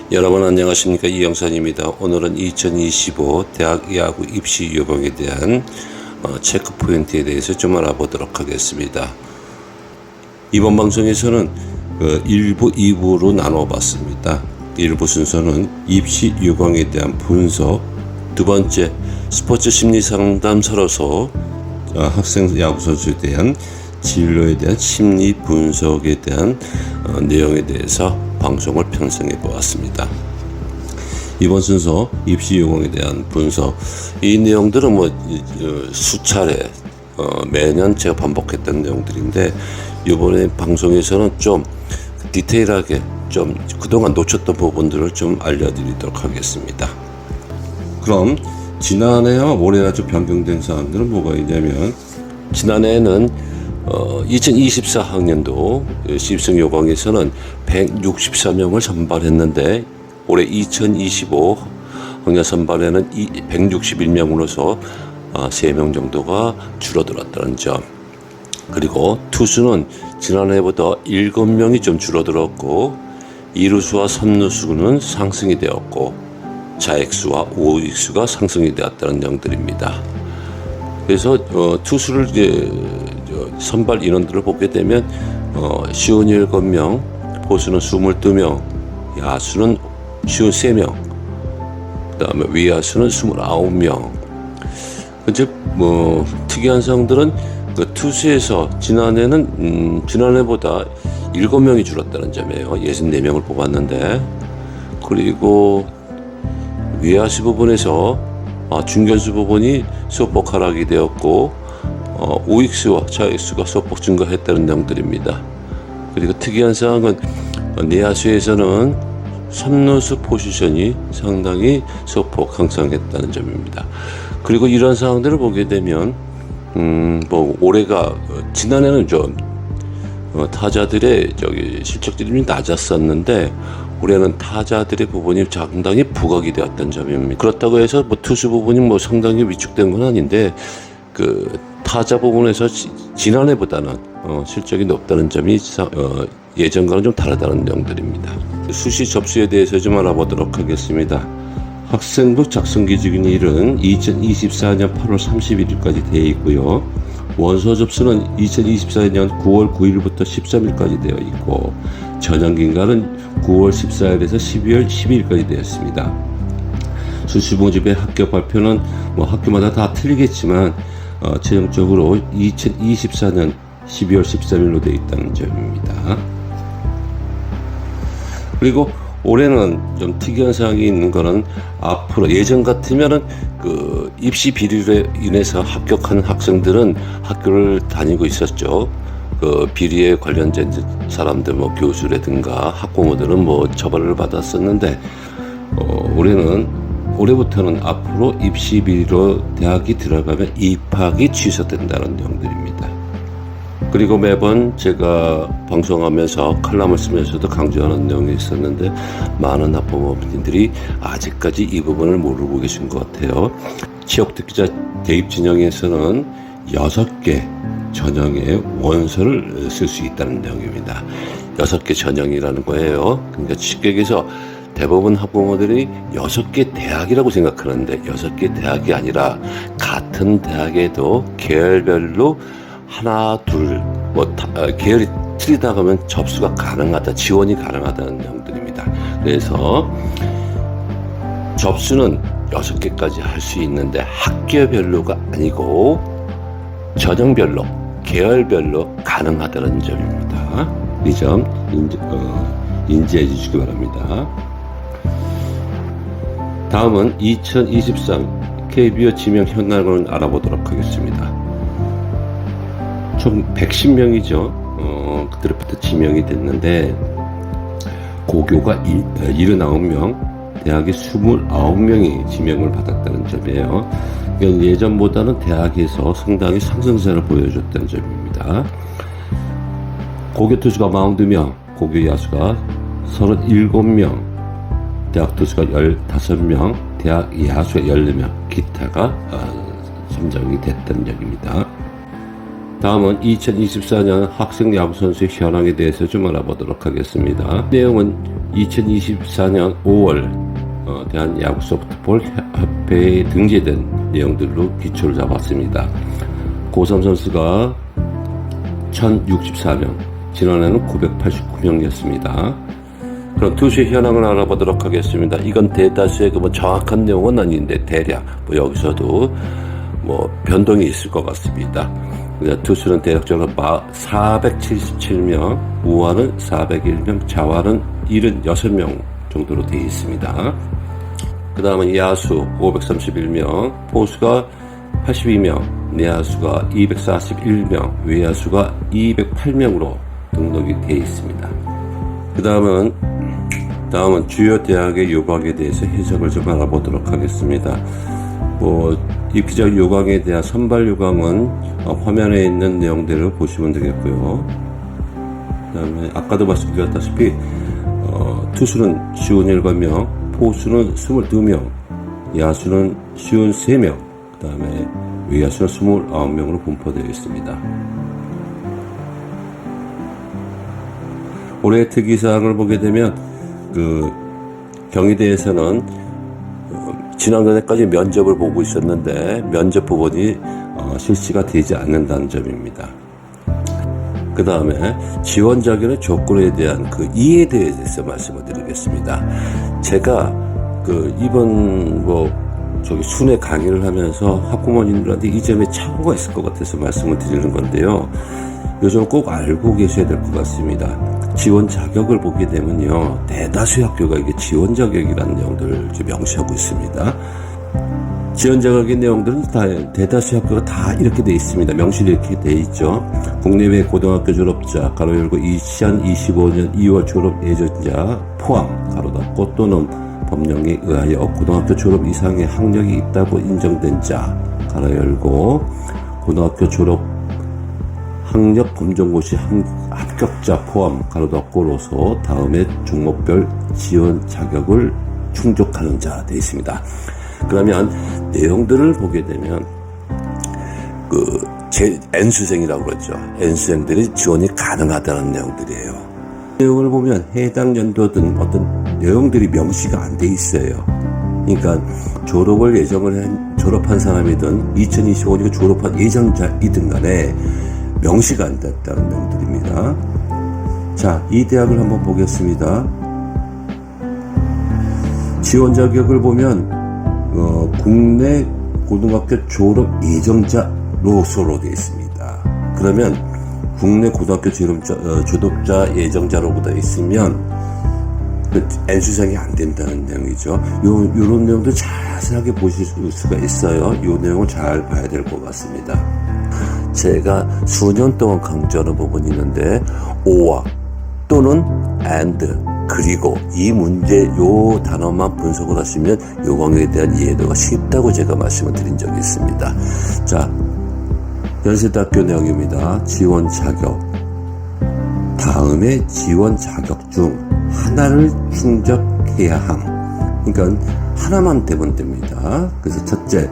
여러분 안녕하십니까, 이영선입니다. 오늘은 2025 대학 야구 입시 요강에 대한 체크 포인트에 대해서 좀 알아보도록 하겠습니다. 이번 방송에서는 1부, 2부로 나눠봤습니다. 1부 순서는 입시 요강에 대한 분석, 두 번째 스포츠 심리 상담사로서 학생 야구 선수에 대한 진로에 대한 심리 분석에 대한 내용에 대해서 방송을 편성해 보았습니다. 이번 순서 입시 요강에 대한 분석, 이 내용들은 수차례 매년 제가 반복했던 내용들인데, 이번에 방송에서는 좀 디테일하게 좀 그동안 놓쳤던 부분들을 좀 알려드리도록 하겠습니다. 그럼 지난해와 올해가 좀 변경된 사항들은 뭐가 있냐면, 지난해에는 2024학년도 시입생 요강에서는 164명을 선발했는데, 올해 2025 학년 선발에는 161명으로서 3명 정도가 줄어들었다는 점. 그리고 투수는 지난해보다 7명이 좀 줄어들었고, 2루수와 3루수는 상승이 되었고, 자익수와 우익수가 상승이 되었다는 점들입니다. 그래서 투수를 선발 인원들을 보게 되면 57명, 포수는 22명, 야수는 53명, 그 다음에 외야수는 29명. 이제 특이한 사항들은 투수에서 지난해보다 7명이 줄었다는 점이에요. 64명을 뽑았는데, 그리고 외야수 부분에서 중견수 부분이 소폭 하락이 되었고, 우익수와 좌익수가 소폭 증가했다는 내용들입니다. 그리고 특이한 사항은 내야수에서는 3루수 포지션이 상당히 소폭 향상했다는 점입니다. 그리고 이런 사항들을 보게 되면 올해가 지난해는 좀 타자들의 실적들이 낮았었는데, 올해는 타자들의 부분이 상당히 부각이 되었던 점입니다. 그렇다고 해서 투수 부분이 상당히 위축된 건 아닌데, 타자 부분에서 지난해보다는 실적이 높다는 점이 예전과는 좀 다르다는 내용들입니다. 수시 접수에 대해서 좀 알아보도록 하겠습니다. 학생부 작성 기준일은 2024년 8월 31일까지 되어 있고요. 원서 접수는 2024년 9월 9일부터 13일까지 되어 있고, 전형 기간은 9월 14일에서 12월 12일까지 되었습니다. 수시 모집의 합격 발표는 학교마다 다 틀리겠지만 최종적으로 2024년 12월 13일로 되어 있다는 점입니다. 그리고 올해는 좀 특이한 사항이 있는 거는, 앞으로 예전 같으면은 입시 비리로 인해서 합격한 학생들은 학교를 다니고 있었죠. 비리에 관련된 사람들, 교수라든가 학부모들은 처벌을 받았었는데, 올해부터는 앞으로 입시 비리로 대학이 들어가면 입학이 취소된다는 내용들입니다. 그리고 매번 제가 방송하면서 칼럼을 쓰면서도 강조하는 내용이 있었는데, 많은 학부모님들이 아직까지 이 부분을 모르고 계신 것 같아요. 취업특기자 대입 진영에서는 6개 전형의 원서를 쓸 수 있다는 내용입니다. 6개 전형이라는 거예요. 그러니까 쉽게 얘기해서 대부분 학부모들이 6개 대학이라고 생각하는데, 6개 대학이 아니라 같은 대학에도 계열별로 하나, 둘, 계열이 틀리다 가면 접수가 가능하다, 지원이 가능하다는 내용들입니다. 그래서 접수는 6개까지 할 수 있는데, 학교별로가 아니고 전형별로, 계열별로 가능하다는 점입니다. 이 점 인지해 주시기 바랍니다. 다음은 2023 KBO 지명 현황을 알아보도록 하겠습니다. 총 110명이죠. 드래프트 지명이 됐는데, 고교가 79명, 대학에 29명이 지명을 받았다는 점이에요. 그러니까 예전보다는 대학에서 상당히 상승세를 보여줬다는 점입니다. 고교 투수가 42명, 고교 야수가 37명, 대학 투수가 15명, 대학 야수가 14명, 기타가 선정이 됐다는 얘기입니다. 다음은 2024년 학생 야구 선수의 현황에 대해서 좀 알아보도록 하겠습니다. 내용은 2024년 5월 대한야구소프트볼 협회에 등재된 내용들로 기초를 잡았습니다. 고3 선수가 1064명, 지난해는 989명이었습니다. 그럼 투수의 현황을 알아보도록 하겠습니다. 이건 대다수의 정확한 내용은 아닌데 대략 여기서도 변동이 있을 것 같습니다. 투수는 대략적으로 477명, 우완은 401명, 좌완은 76명 정도로 되어 있습니다. 그 다음은 야수 531명, 포수가 82명, 내야수가 241명, 외야수가 208명으로 등록이 되어 있습니다. 그 다음은 주요 대학의 요강에 대해서 해석을 좀 알아보도록 하겠습니다. 입기적 요강에 대한 선발 요강은 화면에 있는 내용들을 보시면 되겠고요. 그 다음에 아까도 말씀드렸다시피 투수는 57명, 포수는 22명, 야수는 53명, 그 다음에 외야수는 29명으로 분포되어 있습니다. 올해 특이사항을 보게 되면 경희대에서는 지난번에까지 면접을 보고 있었는데 면접 부분이 실시가 되지 않는다는 점입니다. 그 다음에 지원 자격의 조건에 대한 이해에 대해서 말씀을 드리겠습니다. 제가 이번 순회 강의를 하면서 학부모님들한테 이 점에 착오가 있을 것 같아서 말씀을 드리는 건데요. 요즘 꼭 알고 계셔야 될 것 같습니다. 지원 자격을 보게 되면요, 대다수 학교가 이게 지원 자격이라는 내용들을 명시하고 있습니다. 지원 자격의 내용들은 대다수 학교가 다 이렇게 돼 있습니다. 명시되어 이렇게 돼 있죠. 국내외 고등학교 졸업자 가로 열고 2025년 2월 졸업 예정자 포함 가로 닫고 또는 법령에 의하여 고등학교 졸업 이상의 학력이 있다고 인정된 자 가로 열고 고등학교 졸업 학력 검정고시 합격자 포함 가로 닫고로서 다음에 종목별 지원 자격을 충족하는 자 되어 있습니다. 그러면 내용들을 보게 되면 N수생이라고 그러죠. N수생들이 지원이 가능하다는 내용들이에요. 내용을 보면 해당 연도든 어떤 내용들이 명시가 안 돼 있어요. 그러니까 졸업한 사람이든 2025년 졸업한 예정자이든 간에 명시가 안 됐다는 내용들입니다. 자, 이 대학을 한번 보겠습니다. 지원 자격을 보면 국내 고등학교 졸업 예정자로서로 되어 있습니다. 그러면 국내 고등학교 졸업자 예정자로 되어 있으면 N수생이 안 된다는 내용이죠. 요런 내용도 자세하게 보실 수가 있어요. 이 내용을 잘 봐야 될 것 같습니다. 제가 수년 동안 강조하는 부분이 있는데 O와 또는 and 그리고 이 문제 요 단어만 분석을 하시면 요강에 대한 이해도가 쉽다고 제가 말씀을 드린 적이 있습니다. 자, 연세대학교 내용입니다. 지원 자격. 다음에 지원 자격 중 하나를 충족해야 함. 그러니까 하나만 되면 됩니다. 그래서 첫째,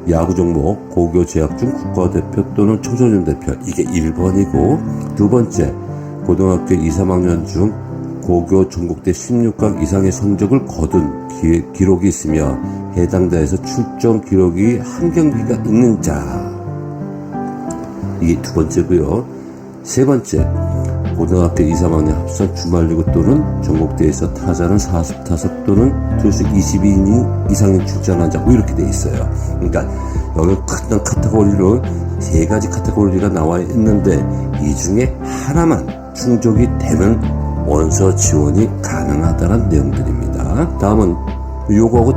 야구 종목 고교 재학 중 국가대표 또는 청소년 대표, 이게 1번이고, 두 번째, 고등학교 2, 3학년 중 고교 전국대 16강 이상의 성적을 거둔 기록이 있으며 해당 대에서 출전 기록이 한 경기가 있는 자, 이게 두 번째고요. 세 번째, 고등학교 2, 3학년 합산 주말리그 또는 전국대회에서 타자는 40타석 또는 투수 22이닝 이상의 출전한 자, 이렇게 돼 있어요. 그러니까 여기 큰 카테고리로 세 가지 카테고리가 나와 있는데 이 중에 하나만 충족이 되면 원서 지원이 가능하다는 내용들입니다. 다음은 요거하고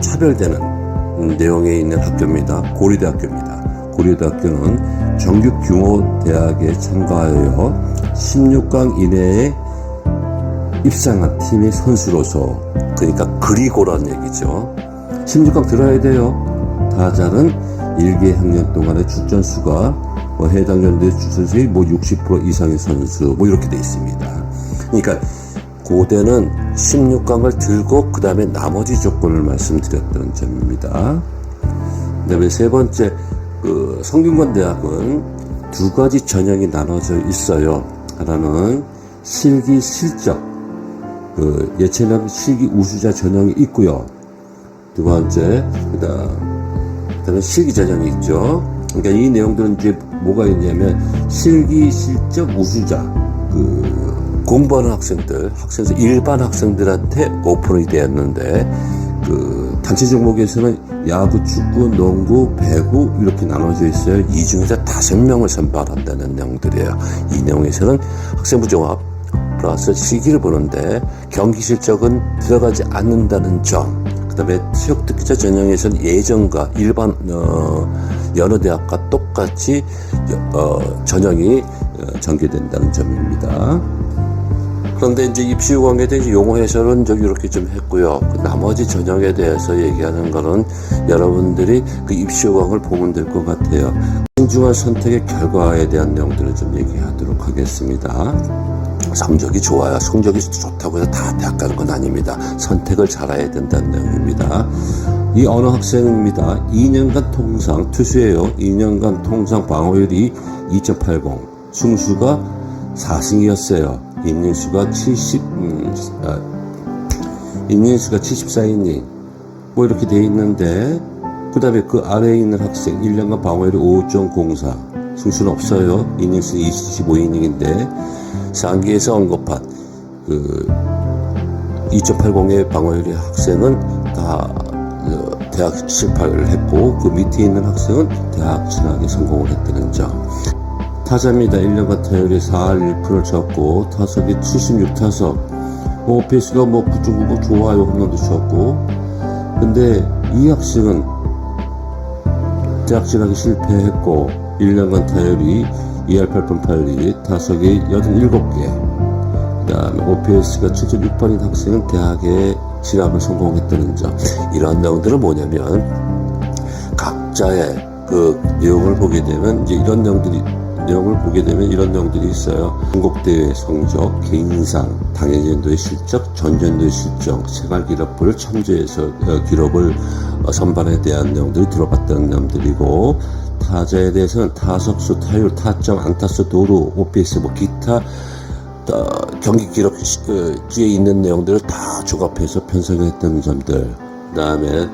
차별되는 내용에 있는 학교입니다. 고려대학교입니다. 고려대학교는 정규 규모 대학에 참가하여 16강 이내에 입상한 팀의 선수로서, 그러니까 그리고라는 얘기죠. 16강 들어야 돼요. 타자는 1개 학년 동안의 출전수가 해당 연도의 출전수의 60% 이상의 선수 이렇게 되어 있습니다. 그러니까 고대는 16강을 들고 그 다음에 나머지 조건을 말씀드렸던 점입니다. 그 다음에 세 번째, 성균관 대학은 두 가지 전형이 나눠져 있어요. 하나는 실기 실적, 그 예체능 실기 우수자 전형이 있고요. 두 번째, 그다음에 실기 전형이 있죠. 그러니까 이 내용들은 이제 뭐가 있냐면 실기 실적 우수자, 그 공부하는 학생에서 일반 학생들한테 오픈이 되었는데, 그 단체 종목에서는 야구, 축구, 농구, 배구 이렇게 나눠져 있어요. 이 중에서 5명을 선발한다는 내용들이에요. 이 내용에서는 학생부 종합 플러스 실기를 보는데 경기 실적은 들어가지 않는다는 점. 그 다음에 체육특기자 전형에서는 예전과 일반 연어대학과 똑같이 전형이 전개된다는 점입니다. 그런데 이제 입시요강에 대한 용어 해설은 이렇게 좀 했고요. 그 나머지 전형에 대해서 얘기하는 거는 여러분들이 그 입시요강을 보면 될 것 같아요. 신중한 선택의 결과에 대한 내용들을 좀 얘기하도록 하겠습니다. 성적이 좋아요. 성적이 좋다고 해서 다 대학 가는 건 아닙니다. 선택을 잘해야 된다는 내용입니다. 이 어느 학생입니다. 2년간 통상 투수예요. 2년간 통상 방어율이 2.80, 승수가 4승이었어요. 이닝수가 74이닝 뭐 이렇게 돼 있는데, 그 다음에 그 아래에 있는 학생 1년간 방어율이 5.04, 승수는 없어요. 이닝수 25이닝인데 상기에서 언급한 그 2.80의 방어율의 학생은 다 대학 실패를 했고, 그 밑에 있는 학생은 대학 진학에 성공을 했다는 점. 타자입니다. 1년간 타율이 4할 1푼을 쳤고 타석이 76타석, OPS가 뭐 9.99 좋아요. 홈런도 쳤고. 근데 이 학생은 대학 진학에 실패했고 1년간 타율이 2할 8푼 8리, 타석이 87개, 그 다음에 OPS가 7.68인 학생은 대학에 진학을 성공했다는 점. 이런 내용들은 뭐냐면 각자의 그 내용을 보게 되면 이제 이런 내용을 보게 되면 이런 내용들이 있어요. 전국대회 성적, 개인상, 당연연도의 실적, 전년도의 실적, 생활기록부를 참조해서 기록을 선발에 대한 내용들이 들어봤다는 내용들이고, 타자에 대해서는 타석수, 타율, 타점, 안타수, 도루, OPS, 뭐 기타 경기 기록지에 있는 내용들을 다 조합해서 편성했다는 점들. 그 다음에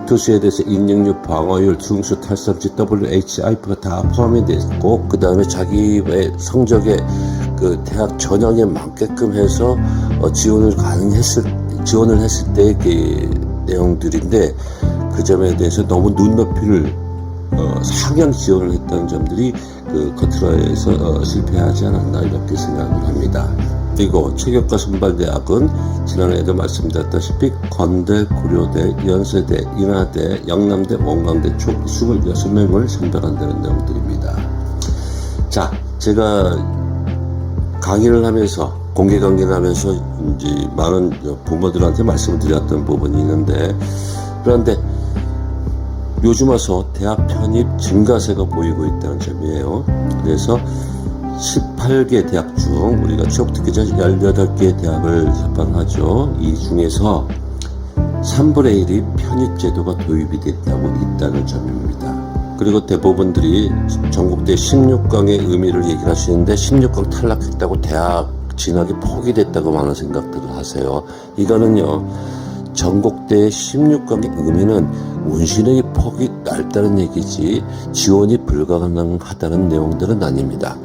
투수에 대해서 인력률, 방어율, 승수, 탈삼진, WHIP가 다 포함이 되어 있고, 그 다음에 자기의 성적에 그 대학 전형에 맞게끔 해서 지원을 했을 때의 그 내용들인데, 그 점에 대해서 너무 눈높이를 상향 지원을 했다는 점들이 그 커트라에서 실패하지 않았나 이렇게 생각을 합니다. 그리고 체격과 선발대학은 지난해에도 말씀드렸다시피 건대, 고려대, 연세대, 인하대, 영남대, 원광대 총 26명을 선발한다는 내용들입니다. 자, 제가 강의를 하면서, 공개 강의를 하면서 이제 많은 부모들한테 말씀을 드렸던 부분이 있는데, 그런데 요즘 와서 대학 편입 증가세가 보이고 있다는 점이에요. 그래서 18개 대학 중 우리가 체육특기자 18개 대학을 협반하죠. 이 중에서 3분의 1이 편입 제도가 도입이 됐다고 있다는 점입니다. 그리고 대부분들이 전국대 16강의 의미를 얘기를 하시는데 16강 탈락했다고 대학 진학이 포기됐다고 많은 생각들을 하세요. 이거는요, 전국대 16강의 의미는 운신의 폭이 넓다는 얘기지 지원이 불가능하다는 내용들은 아닙니다.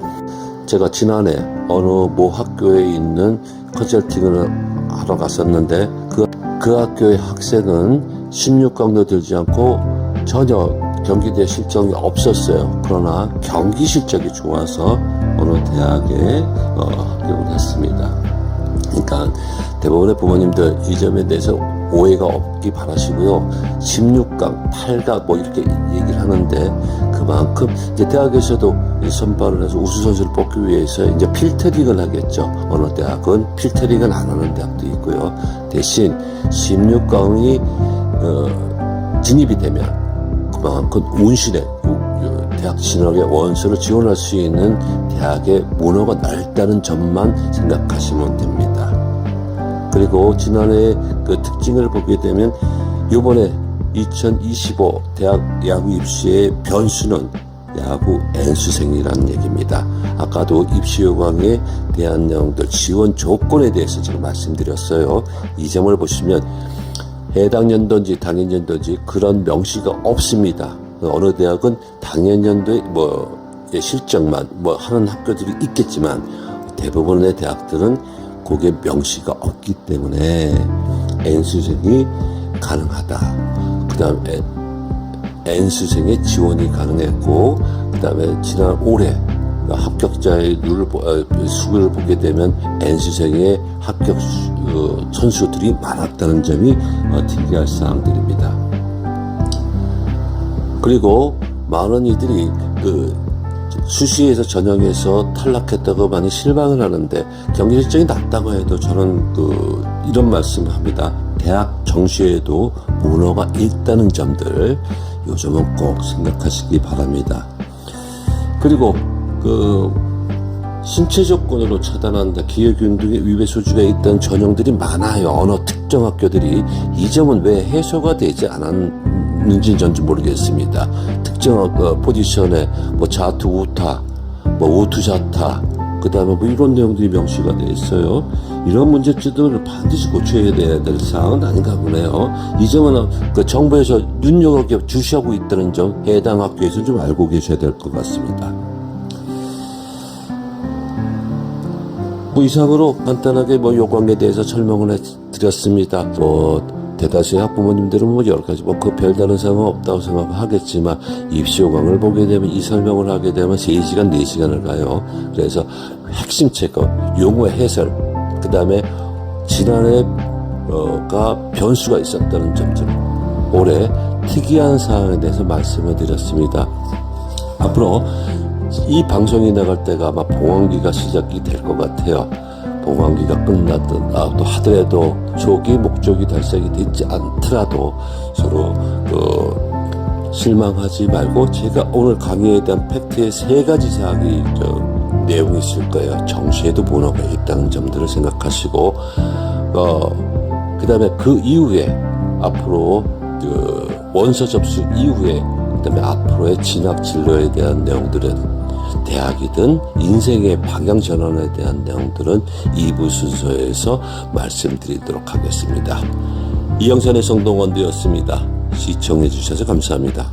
제가 지난해 어느 모 학교에 있는 컨설팅을 하러 갔었는데 그 학교의 학생은 16강도 들지 않고 전혀 경기대 실적이 없었어요. 그러나 경기 실적이 좋아서 어느 대학에 합격을 했습니다. 그러니까 대부분의 부모님들 이 점에 대해서 오해가 없기 바라시고요. 16강, 8강 뭐 이렇게 얘기를 하는데, 그만큼 이제 대학에서도 선발을 해서 우수 선수를 뽑기 위해서 이제 필터링을 하겠죠. 어느 대학은 필터링을 안 하는 대학도 있고요. 대신 16강이 진입이 되면 그만큼 운신의 대학 진학의 원서를 지원할 수 있는 대학의 문호가 넓다는 점만 생각하시면 됩니다. 그리고 지난해 그 특징을 보게 되면 이번에 2025 대학 야구 입시의 변수는 야구 N수생이라는 얘기입니다. 아까도 입시요강에 대한 내용들 지원 조건에 대해서 제가 말씀드렸어요. 이 점을 보시면 해당 연도인지 당연 연도인지 그런 명시가 없습니다. 어느 대학은 당연 연도에 실적만 하는 학교들이 있겠지만 대부분의 대학들은 그게 명시가 없기 때문에 N수생이 가능하다. 그 다음에 N수생의 지원이 가능했고, 그 다음에 지난 올해 합격자의 수를 보게 되면 N수생의 합격 선수들이 많았다는 점이 특이할 사항들입니다. 그리고 많은 이들이 수시에서 전형에서 탈락했다고 많이 실망을 하는데 경기 실적이 낮다고 해도 저는 이런 말씀을 합니다. 대학 정시에도 문어가 있다는 점들 요즘은 꼭 생각하시기 바랍니다. 그리고 신체 조건으로 차단한다, 기여균 등의 위배 소지가 있다는 전형들이 많아요. 어느 특정 학교들이. 이 점은 왜 해소가 되지 않았는지 전지 모르겠습니다. 특정 포지션에 자투 우타, 우투 자타, 그 다음에 이런 내용들이 명시가 되어 있어요. 이런 문제점들을 반드시 고쳐야 될 사항은 아닌가 보네요. 이 점은 정부에서 눈여겨 주시하고 있다는 점 해당 학교에서 좀 알고 계셔야 될 것 같습니다. 이상으로 간단하게 요강에 대해서 설명을 해드렸습니다. 대다수의 학부모님들은 여러 가지 별다른 상관 없다고 생각하겠지만 입시 요강을 보게 되면 이 설명을 하게 되면 3시간, 4시간을 가요. 그래서 핵심 체크, 용어 해설, 그 다음에 지난해가 변수가 있었다는 점들, 올해 특이한 사항에 대해서 말씀을 드렸습니다. 앞으로 이 방송이 나갈 때가 아마 봉황기가 시작이 될 것 같아요. 봉황기가 끝났던 하더라도 조기 목적이 달성이 되지 않더라도 서로 실망하지 말고, 제가 오늘 강의에 대한 팩트의 3가지 사항이 내용이 있을 거예요. 정시에도 문어가 있다는 점들을 생각하시고, 그 다음에 그 이후에 앞으로 원서 접수 이후에 그 다음에 앞으로의 진학 진로에 대한 내용들은 대학이든 인생의 방향 전환에 대한 내용들은 2부 순서에서 말씀드리도록 하겠습니다. 이영선의 성동원도였습니다. 시청해 주셔서 감사합니다.